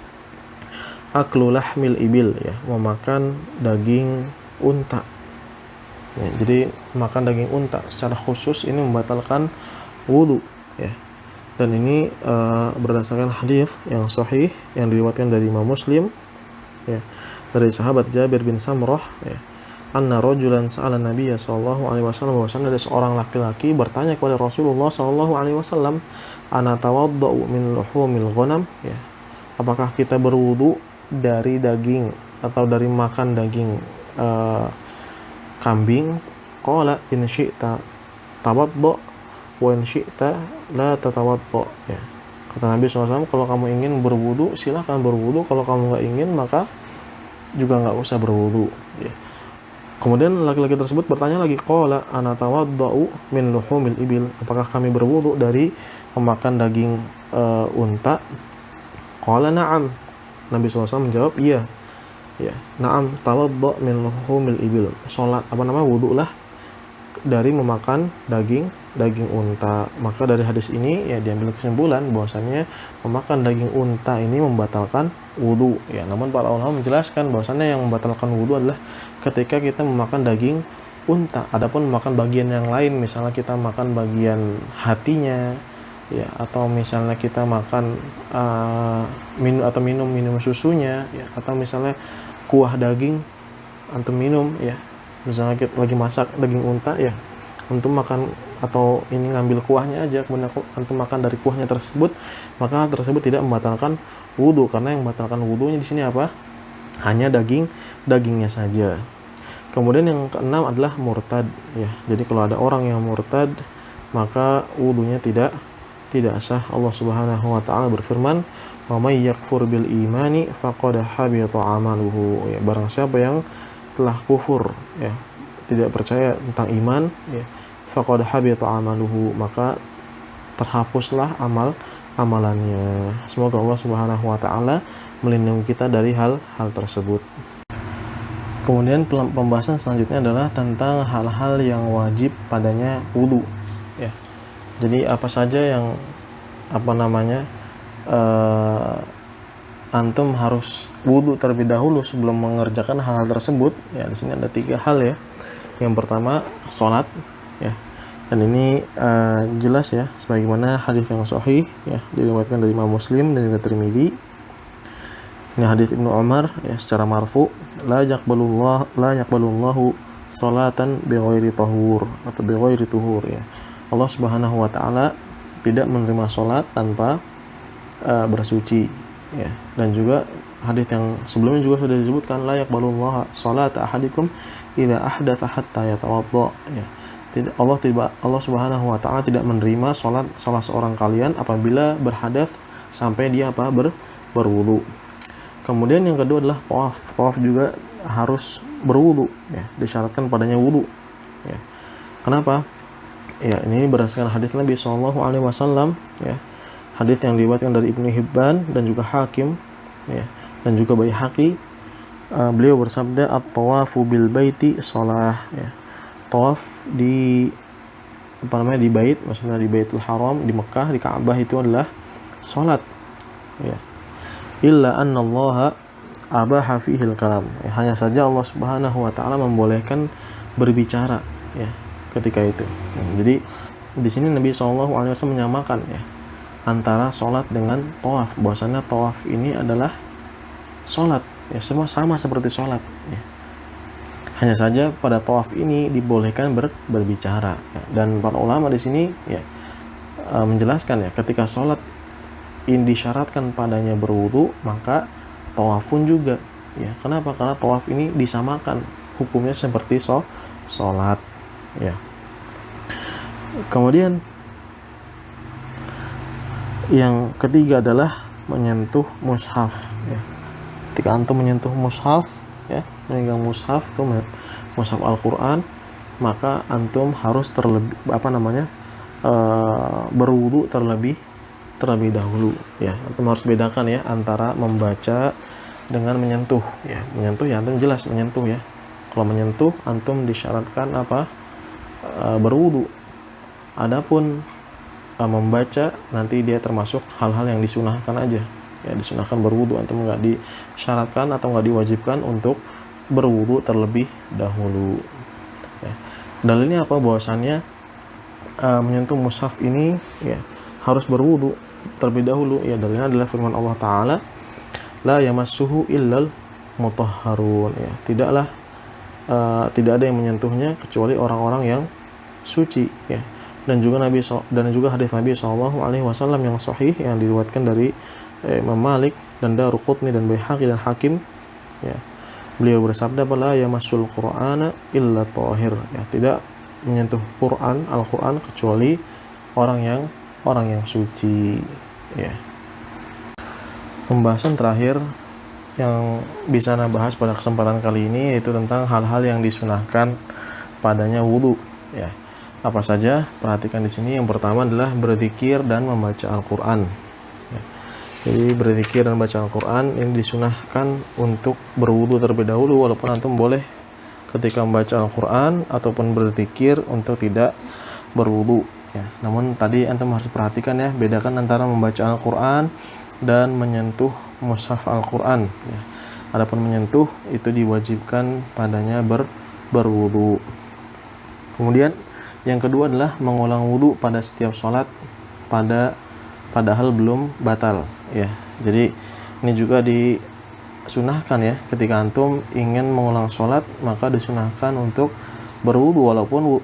aklu lahmil ibil ya, memakan daging unta ya. Jadi makan daging unta secara khusus ini membatalkan wudu ya. Dan ini berdasarkan hadis yang sahih yang diriwayatkan dari Imam Muslim ya, dari sahabat Jabir bin Samrah ya, anna rajulan sa'ala Nabiya sallallahu alaihi wasallam, bahwasanya ada seorang laki-laki bertanya kepada Rasulullah sallallahu alaihi wasallam, ana tawaddau min luhumil ghanam ya, apakah kita berwudu dari daging atau dari makan daging kambing? Qala in syi'ta tawadda wa in syi'ta la tatawadda ya. Kata Nabi SAW, kalau kamu ingin berwudu silahkan berwudu, kalau kamu nggak ingin maka juga nggak usah berwudu ya. Kemudian laki-laki tersebut bertanya lagi, qala ana tawaddau min luhumil ibil, apakah kami berwudu dari memakan daging unta? Qala na'am, Nabi SAW menjawab iya ya, na'am tawadda min luhumil ibil, wudulah dari memakan daging unta. Maka dari hadis ini ya diambil kesimpulan bahwasannya memakan daging unta ini membatalkan wudu ya. Namun para ulama menjelaskan bahwasannya yang membatalkan wudu adalah ketika kita memakan daging unta. Adapun memakan bagian yang lain, misalnya kita makan bagian hatinya ya, atau misalnya kita makan minum susunya ya, atau misalnya kuah daging antum minum ya, misalnya kita lagi masak daging unta ya, antum makan atau ini ngambil kuahnya aja, kemudian antum makan dari kuahnya tersebut, maka hal tersebut tidak membatalkan wudu, karena yang membatalkan wudunya di sini apa? Hanya dagingnya saja. Kemudian yang keenam adalah murtad ya. Jadi kalau ada orang yang murtad, maka wudunya tidak sah. Allah Subhanahu wa taala berfirman, "Wa may yakfur bil imani faqad habita amaluhu." Ya, barang siapa yang telah kufur ya, tidak percaya tentang iman ya, faqad habita amaluhu, maka terhapuslah amalannya. Semoga Allah Subhanahu wa taala melindungi kita dari hal-hal tersebut. Kemudian pembahasan selanjutnya adalah tentang hal-hal yang wajib padanya wudu ya. Jadi apa saja yang antum harus wudu terlebih dahulu sebelum mengerjakan hal-hal tersebut ya. Di sini ada 3 hal ya. Yang pertama sholat ya, dan ini jelas ya sebagaimana hadis yang sahih ya, diriwayatkan dari Imam Muslim dan juga Tirmidzi. Ini hadis Ibnu Umar ya secara marfu, la yaqbalullahu salatan bighairi tahur atau bighairi tuhur ya. Allah Subhanahu wa taala tidak menerima salat tanpa bersuci ya. Dan juga hadis yang sebelumnya juga sudah disebutkan, la yaqbalullahu salata ahadikum idza ahdatsa hatta yatawadda ya. Allah Subhanahu wa taala tidak menerima salat salah seorang kalian apabila berhadas sampai dia berwudu. Kemudian yang kedua adalah tawaf. Tawaf juga harus berwudu ya, disyaratkan padanya wudu ya. Kenapa? Ya, ini berdasarkan hadis Nabi SAW ya. Hadis yang diriwayatkan dari Ibnu Hibban dan juga Hakim ya, dan juga Baihaqi. Beliau bersabda, at-tawafu bil baiti shalah ya. Tawaf di di bait, maksudnya di Baitul Haram di Mekah, di Ka'bah itu adalah salat ya. Illa annallaha abaha fihil kalam ya, hanya saja Allah Subhanahu wa taala membolehkan berbicara ya ketika itu ya. Jadi di sini Nabi SAW menyamakan ya antara sholat dengan tawaf, bahwasanya tawaf ini adalah sholat ya, semua sama seperti sholat ya. Hanya saja pada tawaf ini dibolehkan berbicara ya. Dan para ulama di sini ya menjelaskan ya, ketika sholat ini disyaratkan padanya berwudu, maka tawaf pun juga ya. Kenapa? Karena tawaf ini disamakan hukumnya seperti sholat ya. Kemudian yang ketiga adalah menyentuh mushaf ya. Ketika antum menyentuh mushaf ya, memegang mushaf itu mushaf Al-Qur'an, maka antum harus berwudu terlebih dahulu ya. Antum harus bedakan ya antara membaca dengan menyentuh ya. Menyentuh ya antum jelas menyentuh ya. Kalau menyentuh antum disyaratkan berwudu. Adapun membaca nanti dia termasuk hal-hal yang disunahkan aja ya, disunahkan berwudu, antum nggak disyaratkan atau nggak diwajibkan untuk berwudu terlebih dahulu ya. Dalilnya apa? Bahwasannya menyentuh mushaf ini ya harus berwudu terlebih dahulu ya. Dalilnya adalah firman Allah Ta'ala, la yamassuhu illal mutahharun ya. Tidak ada yang menyentuhnya kecuali orang-orang yang suci ya. Dan juga hadis Nabi SAW yang sahih yang diriwayatkan dari Imam Malik dan Daruqutni dan Baihaqi dan Hakim ya. Beliau bersabda, la yamassul Qur'ana illa tahir ya. Tidak menyentuh Al-Qur'an kecuali orang yang suci ya. Pembahasan terakhir yang bisa Anda bahas pada kesempatan kali ini yaitu tentang hal-hal yang disunahkan padanya wudu ya. Apa saja? Perhatikan di sini. Yang pertama adalah berzikir dan membaca Al-Qur'an ya. Jadi berzikir dan baca Al-Qur'an ini disunahkan untuk berwudu terlebih dahulu, walaupun antum boleh ketika membaca Al-Qur'an ataupun berzikir untuk tidak berwudu ya. Namun tadi antum harus perhatikan ya, bedakan antara membaca Al-Qur'an dan menyentuh mushaf Al-Qur'an ya. Adapun menyentuh itu diwajibkan padanya berwudu. Kemudian yang kedua adalah mengulang wudu pada setiap sholat padahal belum batal ya. Jadi ini juga disunahkan ya, ketika antum ingin mengulang sholat maka disunahkan untuk berwudu walaupun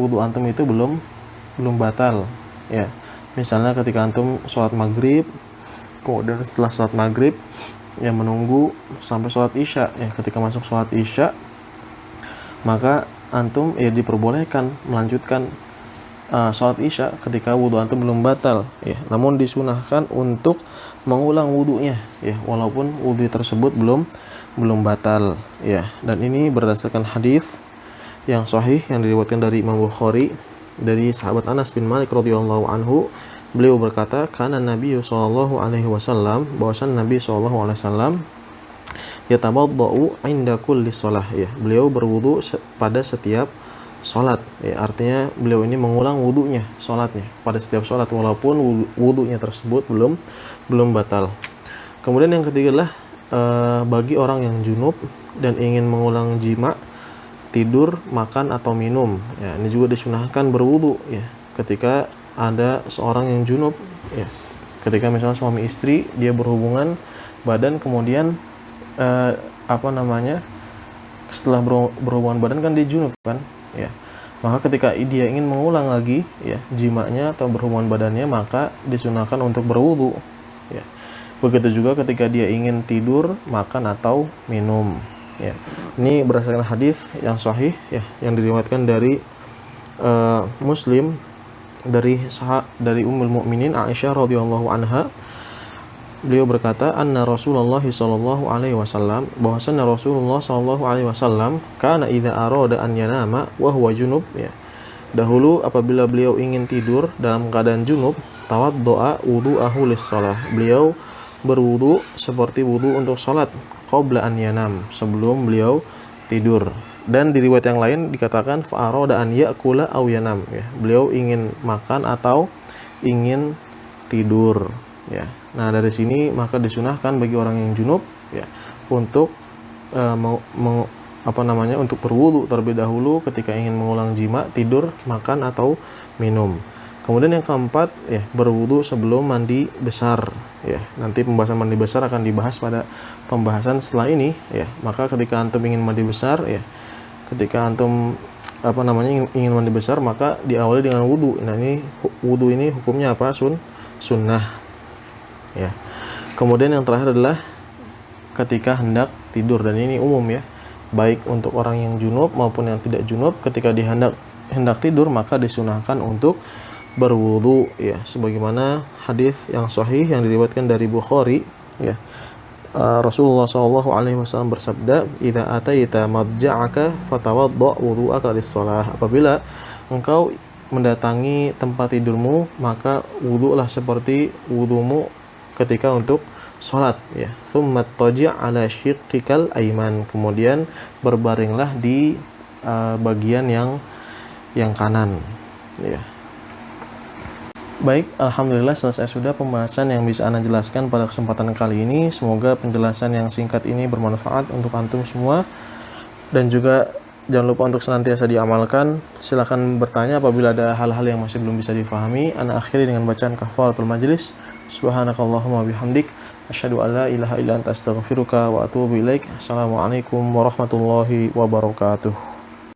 wudu antum itu belum batal ya. Misalnya ketika antum sholat maghrib, kemudian setelah sholat maghrib ya menunggu sampai sholat isya ya, ketika masuk sholat isya maka antum ya diperbolehkan melanjutkan sholat isya ketika wudu antum belum batal ya, namun disunahkan untuk mengulang wudunya ya, walaupun wudu tersebut belum batal ya. Dan ini berdasarkan hadis yang sahih yang diriwayatkan dari Imam Bukhari dari sahabat Anas bin Malik radhiyallahu anhu. Beliau berkata, kana Nabi sallallahu alaihi wasallam, bahwasan Nabi sallallahu alaihi wasallam yatawaddau inda kulli shalah ya, beliau berwudu pada setiap salat ya, artinya beliau ini mengulang wudunya, salatnya pada setiap salat walaupun wudunya tersebut belum batal. Kemudian yang ketiga adalah bagi orang yang junub dan ingin mengulang jima, tidur, makan atau minum ya, ini juga disunahkan berwudu ya ketika ada seorang yang junub ya, ketika misalnya suami istri dia berhubungan badan, kemudian setelah berhubungan badan kan dia junub kan ya, maka ketika dia ingin mengulang lagi ya jimanya atau berhubungan badannya, maka disunahkan untuk berwudu ya. Begitu juga ketika dia ingin tidur, makan atau minum ya. Ini berdasarkan hadis yang sahih ya, yang diriwayatkan dari Muslim dari Ummul Mukminin Aisyah radhiyallahu anha. Beliau berkata, anna Rasulullah sallallahu alaihi wasallam, bahwasanya Rasulullah sallallahu alaihi wasallam kana idza arada an yanama wa huwa junub ya, dahulu apabila beliau ingin tidur dalam keadaan junub, tawaddoa wudu'ahu lis-shalah, beliau berwudu seperti wudu untuk salat, qabla an yanam, sebelum beliau tidur. Dan di riwayat yang lain dikatakan fa arada an ya'kula aw yanam ya, beliau ingin makan atau ingin tidur ya. Nah, dari sini maka disunahkan bagi orang yang junub ya untuk untuk berwudu terlebih dahulu ketika ingin mengulang jima, tidur, makan atau minum. Kemudian yang keempat ya, berwudu sebelum mandi besar ya. Nanti pembahasan mandi besar akan dibahas pada pembahasan setelah ini ya. Maka ketika antum ingin mandi besar ya, ketika antum ingin mandi besar, maka diawali dengan wudu. Nah, ini wudu ini hukumnya apa? Sunnah ya. Kemudian yang terakhir adalah ketika hendak tidur, dan ini umum ya, baik untuk orang yang junub maupun yang tidak junub, ketika hendak tidur maka disunahkan untuk berwudu ya, sebagaimana hadis yang sahih yang diriwayatkan dari Bukhari ya. Rasulullah sallallahu alaihi wasallam bersabda, "Idza ataita madja'aka fatawadda wudu'aka lis-shalah." Apabila engkau mendatangi tempat tidurmu, maka wudulah seperti wudumu ketika untuk salat ya. Tsumma taji' ala syiqqikal aiman. Kemudian berbaringlah di bagian yang kanan ya. Baik, alhamdulillah selesai sudah pembahasan yang bisa Ana jelaskan pada kesempatan kali ini. Semoga penjelasan yang singkat ini bermanfaat untuk antum semua, dan juga jangan lupa untuk senantiasa diamalkan. Silakan bertanya apabila ada hal-hal yang masih belum bisa difahami. Ana akhiri dengan bacaan kafaratul majlis. Subhanakallahumma bihamdik, asyhadu an la ilaha illa anta astaghfiruka wa atubu ilaik. Assalamualaikum warahmatullahi wabarakatuh.